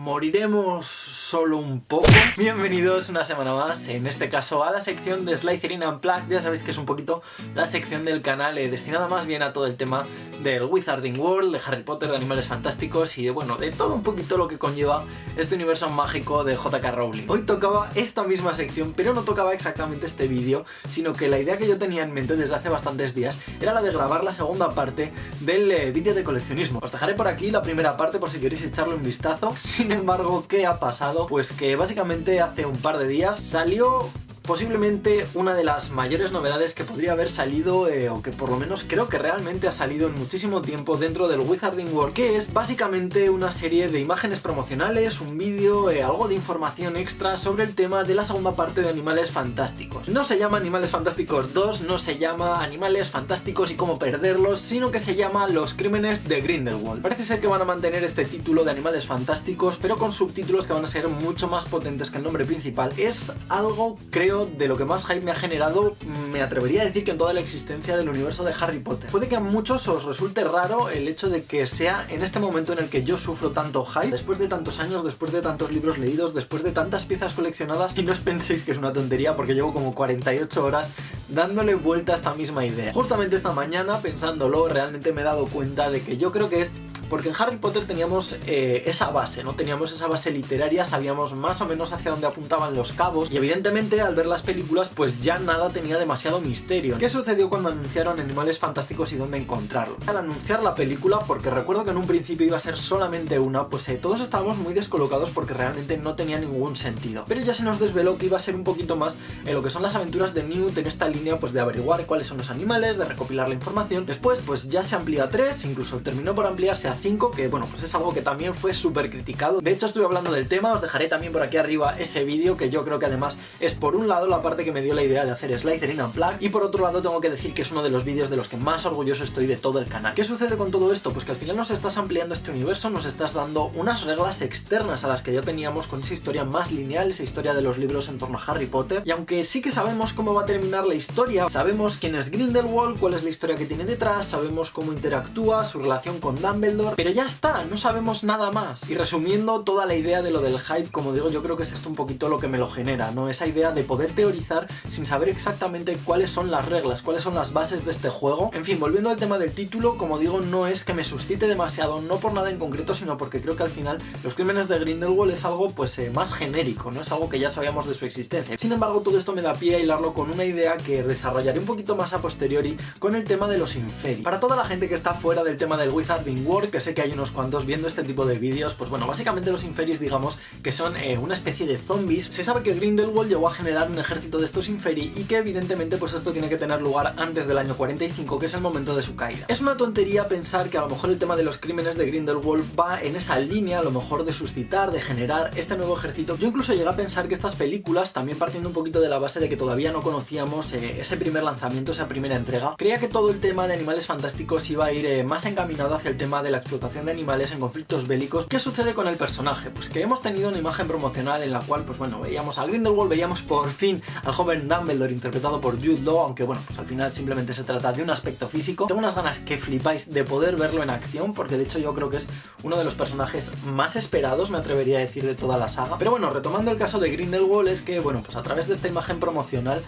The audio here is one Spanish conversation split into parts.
¿Moriremos solo un poco? Bienvenidos una semana más, en este caso a la sección de Slytherin Unplugged. Ya sabéis que es un poquito la sección del canal destinada más bien a todo el tema del Wizarding World, de Harry Potter, de Animales Fantásticos y de todo un poquito lo que conlleva este universo mágico de J.K. Rowling. Hoy tocaba esta misma sección, pero no tocaba exactamente este vídeo, sino que la idea que yo tenía en mente desde hace bastantes días era la de grabar la segunda parte del vídeo de coleccionismo. Os dejaré por aquí la primera parte por si queréis echarle un vistazo. Sin embargo, ¿qué ha pasado? Pues que básicamente hace un par de días salió posiblemente una de las mayores novedades que podría haber salido, o que por lo menos creo que realmente ha salido en muchísimo tiempo dentro del Wizarding World, que es básicamente una serie de imágenes promocionales, un vídeo, algo de información extra sobre el tema de la segunda parte de Animales Fantásticos. No se llama Animales Fantásticos 2, no se llama Animales Fantásticos y cómo perderlos, sino que se llama Los Crímenes de Grindelwald. Parece ser que van a mantener este título de Animales Fantásticos, pero con subtítulos que van a ser mucho más potentes que el nombre principal. Es algo, creo, de lo que más hype me ha generado, me atrevería a decir que en toda la existencia del universo de Harry Potter. Puede que a muchos os resulte raro el hecho de que sea en este momento en el que yo sufro tanto hype, después de tantos años, después de tantos libros leídos, después de tantas piezas coleccionadas, y no os penséis que es una tontería porque llevo como 48 horas dándole vuelta a esta misma idea. Justamente esta mañana, pensándolo, realmente me he dado cuenta de que yo creo que es porque en Harry Potter teníamos esa base, ¿no? Teníamos esa base literaria, sabíamos más o menos hacia dónde apuntaban los cabos y evidentemente al ver las películas pues ya nada tenía demasiado misterio. ¿Qué sucedió cuando anunciaron Animales Fantásticos y dónde encontrarlos? Al anunciar la película, porque recuerdo que en un principio iba a ser solamente una, pues todos estábamos muy descolocados porque realmente no tenía ningún sentido. Pero ya se nos desveló que iba a ser un poquito más lo que son las aventuras de Newt en esta línea pues de averiguar cuáles son los animales, de recopilar la información. Después pues ya se amplió a 3, incluso terminó por ampliarse a 5, que bueno, pues es algo que también fue súper criticado. De hecho estuve hablando del tema, os dejaré también por aquí arriba ese vídeo, que yo creo que además es por un lado la parte que me dio la idea de hacer Slytherin Unplugged, y por otro lado tengo que decir que es uno de los vídeos de los que más orgulloso estoy de todo el canal. ¿Qué sucede con todo esto? Pues que al final nos estás ampliando este universo, nos estás dando unas reglas externas a las que ya teníamos con esa historia más lineal, esa historia de los libros en torno a Harry Potter, y aunque sí que sabemos cómo va a terminar la historia, sabemos quién es Grindelwald, cuál es la historia que tiene detrás, sabemos cómo interactúa, su relación con Dumbledore, pero ya está, no sabemos nada más. Y resumiendo toda la idea de lo del hype, como digo, yo creo que es esto un poquito lo que me lo genera, ¿no? Esa idea de poder teorizar sin saber exactamente cuáles son las reglas, cuáles son las bases de este juego. En fin, volviendo al tema del título, como digo, no es que me suscite demasiado, no por nada en concreto, sino porque creo que al final Los Crímenes de Grindelwald es algo pues más genérico, no es algo que ya sabíamos de su existencia. Sin embargo, todo esto me da pie a hilarlo con una idea que desarrollaré un poquito más a posteriori con el tema de los Inferi. Para toda la gente que está fuera del tema del Wizarding World, que sé que hay unos cuantos viendo este tipo de vídeos, pues bueno, básicamente los Inferis, digamos que son una especie de zombies. Se sabe que Grindelwald llegó a generar un ejército de estos Inferi y que evidentemente pues esto tiene que tener lugar antes del año 45, que es el momento de su caída. Es una tontería pensar que a lo mejor el tema de los crímenes de Grindelwald va en esa línea, a lo mejor de suscitar, de generar este nuevo ejército. Yo incluso llegué a pensar que estas películas, también partiendo un poquito de la base de que todavía no conocíamos ese primer lanzamiento, esa primera entrega, creía que todo el tema de Animales Fantásticos iba a ir más encaminado hacia el tema de la explotación de animales en conflictos bélicos. ¿Qué sucede con el personaje? Pues que hemos tenido una imagen promocional en la cual, pues bueno, veíamos a Grindelwald, veíamos por fin al joven Dumbledore interpretado por Jude Law, aunque bueno, pues al final simplemente se trata de un aspecto físico. Tengo unas ganas que flipáis de poder verlo en acción, porque de hecho yo creo que es uno de los personajes más esperados, me atrevería a decir, de toda la saga. Pero bueno, retomando el caso de Grindelwald, es que bueno, pues a través de esta imagen promocional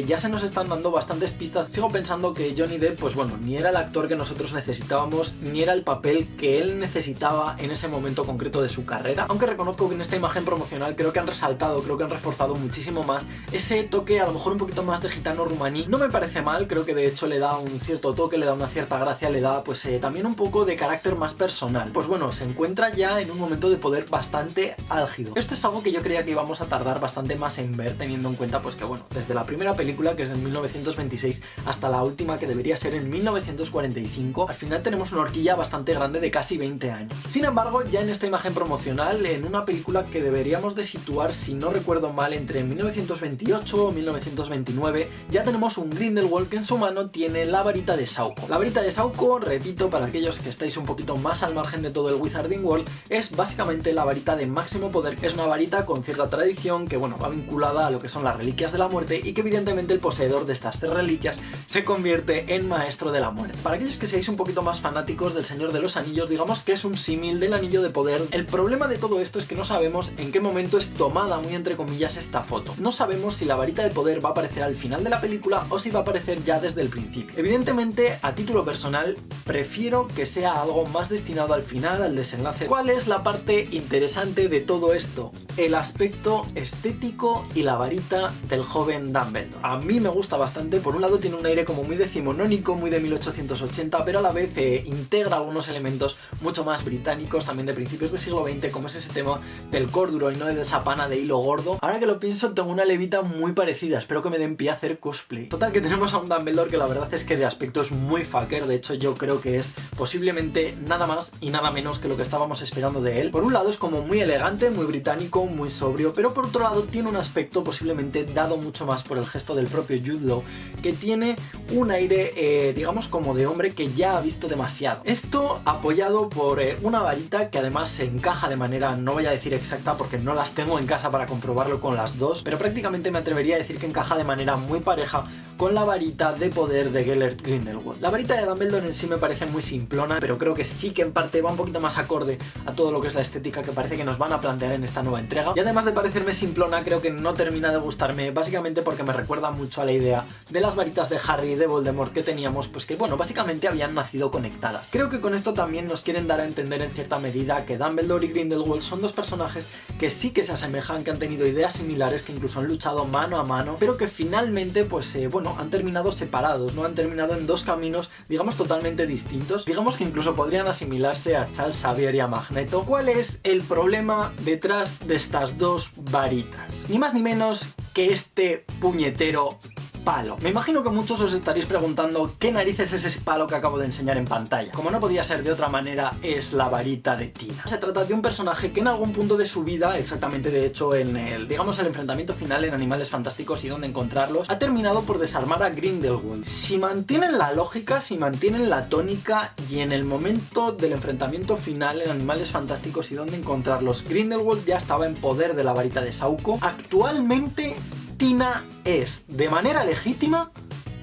ya se nos están dando bastantes pistas. Sigo pensando que Johnny Depp, pues bueno, ni era el actor que nosotros necesitábamos, ni era el papel que él necesitaba en ese momento concreto de su carrera, aunque reconozco que en esta imagen promocional creo que han resaltado, creo que han reforzado muchísimo más ese toque, a lo mejor un poquito más de gitano rumaní. No me parece mal, creo que de hecho le da un cierto toque, le da una cierta gracia, le da pues también un poco de carácter más personal. Pues bueno, se encuentra ya en un momento de poder bastante álgido. Esto es algo que yo creía que íbamos a tardar bastante más en ver, teniendo en cuenta pues que bueno, desde la primera película, que es en 1926, hasta la última, que debería ser en 1945, al final tenemos una horquilla bastante grande de casi 20 años. Sin embargo, ya en esta imagen promocional, en una película que deberíamos de situar, si no recuerdo mal, entre 1928 o 1929, ya tenemos un Grindelwald que en su mano tiene la varita de Sauco. La varita de Sauco, repito, para aquellos que estáis un poquito más al margen de todo el Wizarding World, es básicamente la varita de máximo poder. Es una varita con cierta tradición que, bueno, va vinculada a lo que son las reliquias de la muerte y que evidentemente el poseedor de estas 3 reliquias se convierte en maestro de la muerte. Para aquellos que seáis un poquito más fanáticos del Señor de los Anillos, Anillos, digamos que es un símil del Anillo de Poder. El problema de todo esto es que no sabemos en qué momento es tomada, muy entre comillas, esta foto. No sabemos si la varita de poder va a aparecer al final de la película o si va a aparecer ya desde el principio. Evidentemente, a título personal, prefiero que sea algo más destinado al final, al desenlace. ¿Cuál es la parte interesante de todo esto? El aspecto estético y la varita del joven Dumbledore. A mí me gusta bastante. Por un lado tiene un aire como muy decimonónico, muy de 1880, pero a la vez integra algunos elementos mucho más británicos, también de principios del siglo XX, como es ese tema del corduro y no de esa pana de hilo gordo. Ahora que lo pienso, tengo una levita muy parecida, espero que me den pie a hacer cosplay. Total, que tenemos a un Dumbledore que la verdad es que de aspecto es muy fucker. De hecho, yo creo que es posiblemente nada más y nada menos que lo que estábamos esperando de él. Por un lado es como muy elegante, muy británico, muy sobrio, pero por otro lado tiene un aspecto posiblemente dado mucho más por el gesto del propio Jude Law, que tiene un aire, digamos, como de hombre que ya ha visto demasiado. Esto apoyado por una varita que además se encaja de manera, no voy a decir exacta porque no las tengo en casa para comprobarlo con las dos, pero prácticamente me atrevería a decir que encaja de manera muy pareja con la varita de poder de Gellert Grindelwald. La varita de Dumbledore en sí me parece muy simplona, pero creo que sí que en parte va un poquito más acorde a todo lo que es la estética que parece que nos van a plantear en esta nueva entrega. Y además de parecerme simplona, creo que no termina de gustarme, básicamente porque me recuerda mucho a la idea de las varitas de Harry y de Voldemort que teníamos, pues que bueno, básicamente habían nacido conectadas. Creo que con esto también nos quieren dar a entender en cierta medida que Dumbledore y Grindelwald son dos personajes que sí que se asemejan, que han tenido ideas similares, que incluso han luchado mano a mano, pero que finalmente pues bueno, han terminado separados, ¿no? Han terminado en dos caminos, digamos, totalmente distintos. Digamos que incluso podrían asimilarse a Charles Xavier y a Magneto. ¿Cuál es el problema detrás de estas dos varitas? Ni más ni menos que este puñetero palo. Me imagino que muchos os estaréis preguntando qué narices es ese palo que acabo de enseñar en pantalla. Como no podía ser de otra manera, es la varita de Tina. Se trata de un personaje que en algún punto de su vida, exactamente de hecho en el, digamos, el enfrentamiento final en Animales Fantásticos y Dónde Encontrarlos, ha terminado por desarmar a Grindelwald. Si mantienen la lógica, si mantienen la tónica y en el momento del enfrentamiento final en Animales Fantásticos y Dónde Encontrarlos, Grindelwald ya estaba en poder de la varita de Sauco, actualmente Tina es, de manera legítima,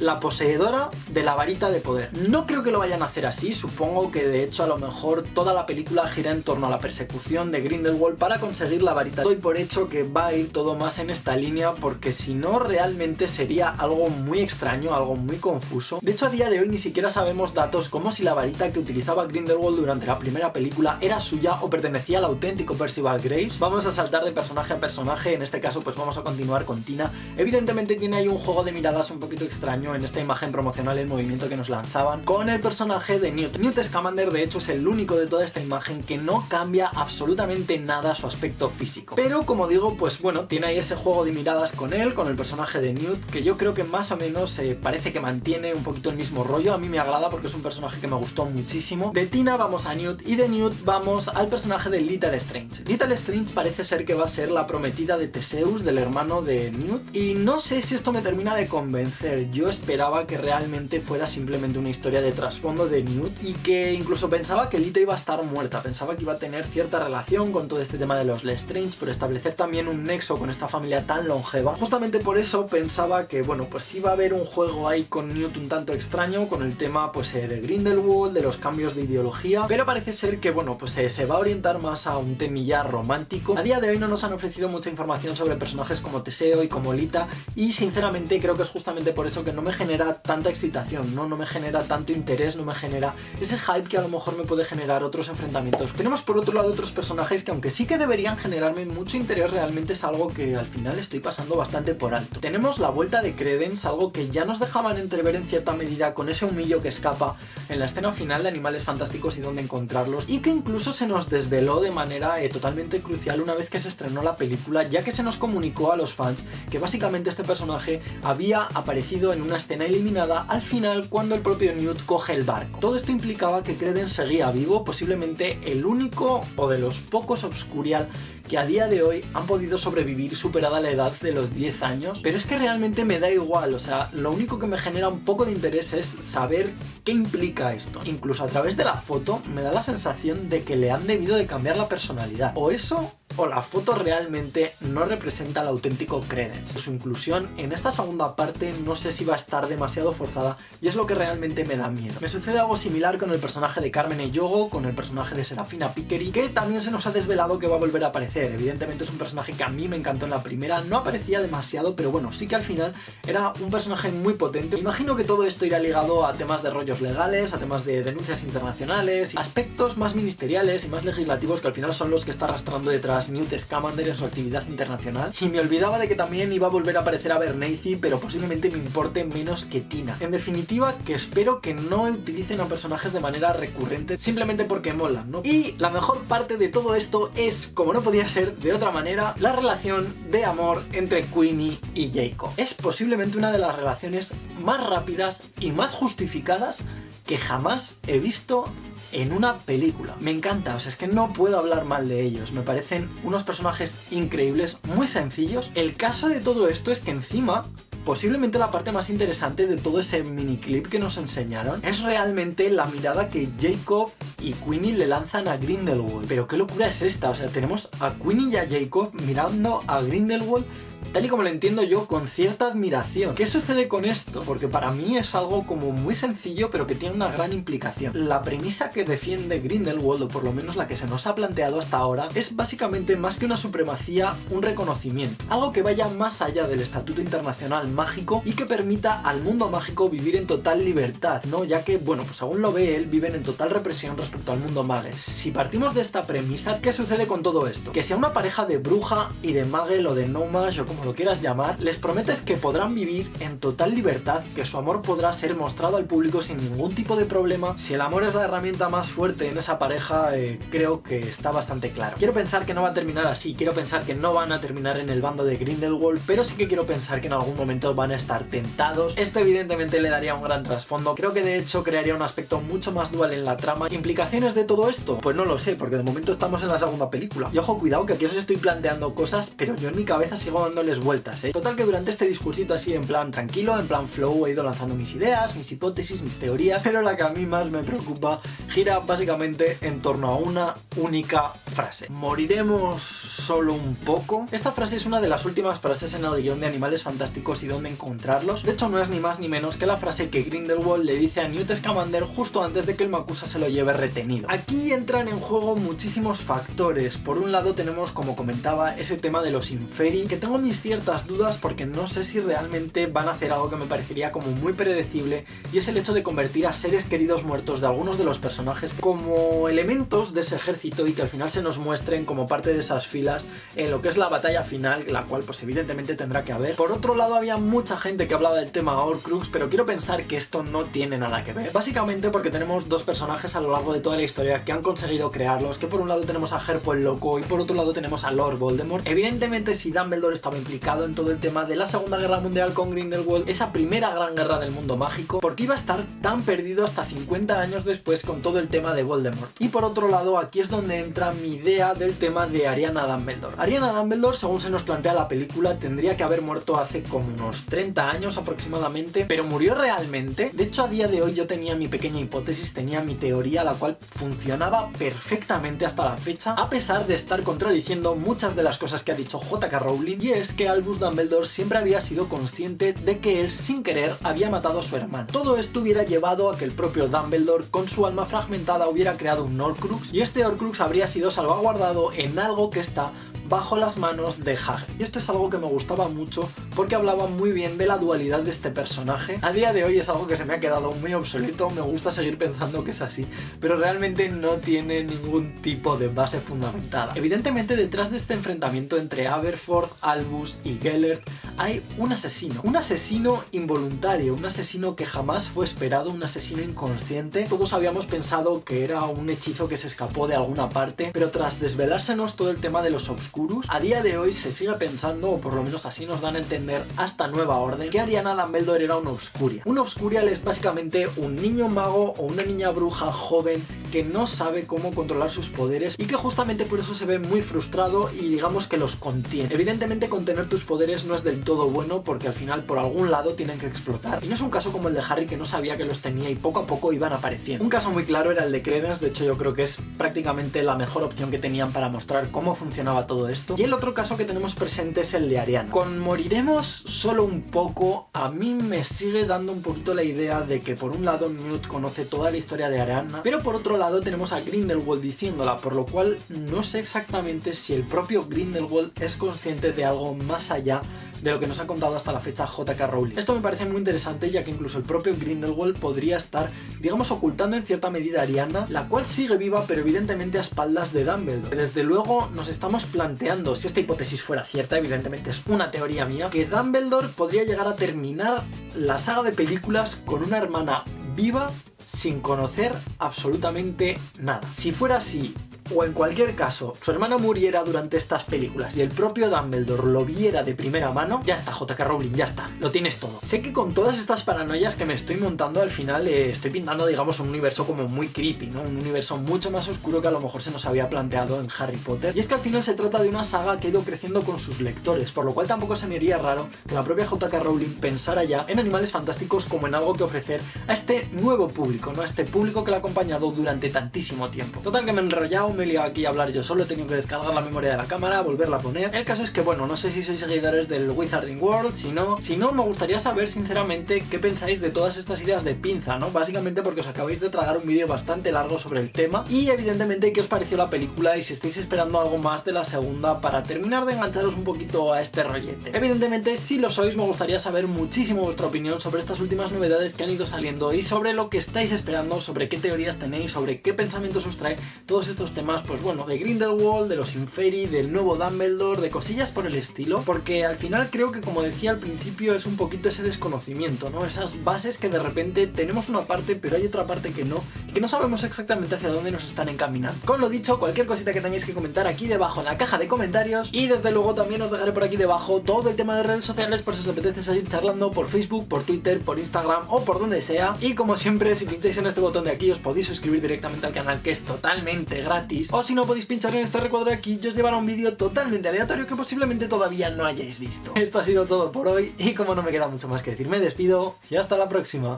la poseedora de la varita de poder. No creo que lo vayan a hacer así, supongo que de hecho a lo mejor toda la película gira en torno a la persecución de Grindelwald para conseguir la varita. Doy por hecho que va a ir todo más en esta línea porque si no realmente sería algo muy extraño, algo muy confuso. De hecho a día de hoy ni siquiera sabemos datos como si la varita que utilizaba Grindelwald durante la primera película era suya o pertenecía al auténtico Percival Graves. Vamos a saltar de personaje a personaje, en este caso pues vamos a continuar con Tina. Evidentemente tiene ahí un juego de miradas un poquito extraño en esta imagen promocional, el movimiento que nos lanzaban con el personaje de Newt. Newt Scamander de hecho es el único de toda esta imagen que no cambia absolutamente nada su aspecto físico, pero como digo, pues bueno, tiene ahí ese juego de miradas con él, con el personaje de Newt, que yo creo que más o menos parece que mantiene un poquito el mismo rollo. A mí me agrada porque es un personaje que me gustó muchísimo. De Tina vamos a Newt y de Newt vamos al personaje de Little Strange. Little Strange parece ser que va a ser la prometida de Theseus, del hermano de Newt, y no sé si esto me termina de convencer. Yo esperaba que realmente fuera simplemente una historia de trasfondo de Newt y que incluso pensaba que Lita iba a estar muerta, pensaba que iba a tener cierta relación con todo este tema de los Lestrange, pero establecer también un nexo con esta familia tan longeva. Justamente por eso pensaba que, bueno, pues iba a haber un juego ahí con Newt un tanto extraño, con el tema pues de Grindelwald, de los cambios de ideología, pero parece ser que, bueno, pues se va a orientar más a un temilla romántico. A día de hoy no nos han ofrecido mucha información sobre personajes como Teseo y como Lita, y sinceramente creo que es justamente por eso que no me genera tanta excitación, no me genera tanto interés, no me genera ese hype que a lo mejor me puede generar otros enfrentamientos. Tenemos por otro lado otros personajes que aunque sí que deberían generarme mucho interés, realmente es algo que al final estoy pasando bastante por alto. Tenemos la vuelta de Credence, algo que ya nos dejaban entrever en cierta medida con ese humillo que escapa en la escena final de Animales Fantásticos y Dónde Encontrarlos, y que incluso se nos desveló de manera totalmente crucial una vez que se estrenó la película, ya que se nos comunicó a los fans que básicamente este personaje había aparecido en una escena eliminada al final cuando el propio Newt coge el barco. Todo esto implicaba que Credence seguía vivo, posiblemente el único o de los pocos Obscurial que a día de hoy han podido sobrevivir superada la edad de los 10 años, pero es que realmente me da igual, o sea, lo único que me genera un poco de interés es saber qué implica esto. Incluso a través de la foto me da la sensación de que le han debido de cambiar la personalidad, o eso o la foto realmente no representa el auténtico Credence. Su inclusión en esta segunda parte no sé si va a estar demasiado forzada y es lo que realmente me da miedo. Me sucede algo similar con el personaje de Carmen Eyogo, con el personaje de Serafina Pickery, que también se nos ha desvelado que va a volver a aparecer. Evidentemente es un personaje que a mí me encantó en la primera, no aparecía demasiado, pero bueno, sí que al final era un personaje muy potente. Imagino que todo esto irá ligado a temas de rollos legales, a temas de denuncias internacionales, aspectos más ministeriales y más legislativos que al final son los que está arrastrando detrás Newt Scamander en su actividad internacional. Y me olvidaba de que también iba a volver a aparecer Abernathy, pero posiblemente me importe menos que Tina. En definitiva, que espero que no utilicen a personajes de manera recurrente simplemente porque molan, ¿no? Y la mejor parte de todo esto es, como no podía ser de otra manera, la relación de amor entre Queenie y Jacob. Es posiblemente una de las relaciones más rápidas y más justificadas que jamás he visto en una película. Me encanta, o sea, es que no puedo hablar mal de ellos. Me parecen unos personajes increíbles, muy sencillos. El caso de todo esto es que encima, posiblemente la parte más interesante de todo ese miniclip que nos enseñaron es realmente la mirada que Jacob y Queenie le lanzan a Grindelwald. Pero qué locura es esta, o sea, tenemos a Queenie y a Jacob mirando a Grindelwald tal y como lo entiendo yo, con cierta admiración. ¿Qué sucede con esto? Porque para mí es algo como muy sencillo, pero que tiene una gran implicación. La premisa que defiende Grindelwald, o por lo menos la que se nos ha planteado hasta ahora, es básicamente más que una supremacía, un reconocimiento. Algo que vaya más allá del estatuto internacional mágico y que permita al mundo mágico vivir en total libertad, ¿no? Ya que, bueno, pues según lo ve él, viven en total represión respecto al mundo mage. Si partimos de esta premisa, ¿qué sucede con todo esto? Que si a una pareja de bruja y de mage o de no mage, o como lo quieras llamar, les prometes que podrán vivir en total libertad, que su amor podrá ser mostrado al público sin ningún tipo de problema. Si el amor es la herramienta más fuerte en esa pareja, creo que está bastante claro. Quiero pensar que no va a terminar así, quiero pensar que no van a terminar en el bando de Grindelwald, pero sí que quiero pensar que en algún momento van a estar tentados. Esto evidentemente le daría un gran trasfondo, creo que de hecho crearía un aspecto mucho más dual en la trama. ¿Implicaciones de todo esto? Pues no lo sé, porque de momento estamos en la segunda película. Y ojo, cuidado, que aquí os estoy planteando cosas, pero yo en mi cabeza sigo dándoles vueltas, ¿eh? Total, que durante este discursito así en plan tranquilo, en plan flow, he ido lanzando mis ideas, mis hipótesis, mis teorías, pero la que a mí más me preocupa gira básicamente en torno a una única frase. ¿Moriremos solo un poco? Esta frase es una de las últimas frases en el guión de Animales Fantásticos y dónde encontrarlos. De hecho, no es ni más ni menos que la frase que Grindelwald le dice a Newt Scamander justo antes de que el Makusa se lo lleve retenido. Aquí entran en juego muchísimos factores. Por un lado tenemos, como comentaba, ese tema de los Inferi, que tengo mis ciertas dudas porque no sé si realmente van a hacer algo que me parecería como muy predecible, y es el hecho de convertir a seres queridos muertos de algunos de los personajes como elementos de ese ejército y que al final se nos muestren como parte de esas filas en lo que es la batalla final, la cual pues evidentemente tendrá que haber. Por otro lado, había mucha gente que hablaba del tema Horcrux, pero quiero pensar que esto no tiene nada que ver, básicamente porque tenemos dos personajes a lo largo de toda la historia que han conseguido crearlos, que por un lado tenemos a Harpo el Loco y por otro lado tenemos a Lord Voldemort. Evidentemente, si Dumbledore estaba implicado en todo el tema de la Segunda Guerra Mundial con Grindelwald, esa primera gran guerra del mundo mágico, ¿por qué iba a estar tan perdido hasta 50 años después con todo el tema de Voldemort? Y por otro lado, aquí es donde entra mi idea del tema de Ariana Dumbledore. Ariana Dumbledore, según se nos plantea la película, tendría que haber muerto hace como unos 30 años aproximadamente, pero ¿murió realmente? De hecho, a día de hoy yo tenía mi pequeña hipótesis, tenía mi teoría, la cual funcionaba perfectamente hasta la fecha, a pesar de estar contradiciendo muchas de las cosas que ha dicho J.K. Rowling, y es que Albus Dumbledore siempre había sido consciente de que él sin querer había matado a su hermano. Todo esto hubiera llevado a que el propio Dumbledore con su alma fragmentada hubiera creado un Horcrux, y este Horcrux habría sido salvaguardado en algo que está bajo las manos de Hagrid. Y esto es algo que me gustaba mucho porque hablaba muy bien de la dualidad de este personaje. A día de hoy es algo que se me ha quedado muy obsoleto, me gusta seguir pensando que es así, pero realmente no tiene ningún tipo de base fundamentada. Evidentemente, detrás de este enfrentamiento entre Aberforth, Albus y Gellert hay un asesino involuntario, un asesino que jamás fue esperado, un asesino inconsciente. Todos habíamos pensado que era un hechizo que se escapó de alguna parte, pero tras desvelársenos todo el tema de los Obscurus, a día de hoy se sigue pensando, o por lo menos así nos dan a entender hasta nueva orden, que Ariana Dumbledore era una Obscuria. Un Obscurial es básicamente un niño mago o una niña bruja joven que no sabe cómo controlar sus poderes y que justamente por eso se ve muy frustrado y digamos que los contiene. Evidentemente contener tus poderes no es del todo bueno porque al final por algún lado tienen que explotar. Y no es un caso como el de Harry que no sabía que los tenía y poco a poco iban apareciendo. Un caso muy claro era el de Credence, de hecho yo creo que es prácticamente la mejor opción que tenían para mostrar cómo funcionaba todo esto. Y el otro caso que tenemos presente es el de Ariana. Con Moriremos solo un poco, a mí me sigue dando un poquito la idea de que por un lado Newt conoce toda la historia de Ariana, pero por otro lado tenemos a Grindelwald diciéndola, por lo cual no sé exactamente si el propio Grindelwald es consciente de algo más allá de lo que nos ha contado hasta la fecha J.K. Rowling. Esto me parece muy interesante ya que incluso el propio Grindelwald podría estar, digamos, ocultando en cierta medida a Ariana, la cual sigue viva pero evidentemente a espaldas de Dumbledore. Desde luego nos estamos planteando, si esta hipótesis fuera cierta, evidentemente es una teoría mía, que Dumbledore podría llegar a terminar la saga de películas con una hermana viva sin conocer absolutamente nada. Si fuera así, o en cualquier caso, su hermana muriera durante estas películas y el propio Dumbledore lo viera de primera mano, ya está, J.K. Rowling, ya está, lo tienes todo. Sé que con todas estas paranoias que me estoy montando, al final estoy pintando, digamos, un universo como muy creepy, ¿no? Un universo mucho más oscuro que a lo mejor se nos había planteado en Harry Potter. Y es que al final se trata de una saga que ha ido creciendo con sus lectores, por lo cual tampoco se me haría raro que la propia J.K. Rowling pensara ya en Animales Fantásticos como en algo que ofrecer a este nuevo público, ¿no? A este público que la ha acompañado durante tantísimo tiempo. Total que me he enrollado, me he liado aquí a hablar yo solo, he tenido que descargar la memoria de la cámara, volverla a poner. El caso es que, bueno, no sé si sois seguidores del Wizarding World, si no, me gustaría saber sinceramente qué pensáis de todas estas ideas de pinza, ¿no? Básicamente porque os acabáis de tragar un vídeo bastante largo sobre el tema y evidentemente qué os pareció la película y si estáis esperando algo más de la segunda para terminar de engancharos un poquito a este rollete. Evidentemente, si lo sois, me gustaría saber muchísimo vuestra opinión sobre estas últimas novedades que han ido saliendo y sobre lo que estáis esperando, sobre qué teorías tenéis, sobre qué pensamientos os trae todos estos temas, pues bueno, de Grindelwald, de los Inferi, del nuevo Dumbledore, de cosillas por el estilo, porque al final creo que, como decía al principio, es un poquito ese desconocimiento, ¿no? Esas bases que de repente tenemos una parte, pero hay otra parte que no sabemos exactamente hacia dónde nos están encaminando. Con lo dicho, cualquier cosita que tengáis que comentar aquí debajo en la caja de comentarios y desde luego también os dejaré por aquí debajo todo el tema de redes sociales por si os apetece seguir charlando por Facebook, por Twitter, por Instagram o por donde sea. Y como siempre, si pincháis en este botón de aquí os podéis suscribir directamente al canal, que es totalmente gratis, o si no podéis pinchar en este recuadro de aquí y os llevará un vídeo totalmente aleatorio que posiblemente todavía no hayáis visto. Esto ha sido todo por hoy y como no me queda mucho más que decir, me despido y hasta la próxima.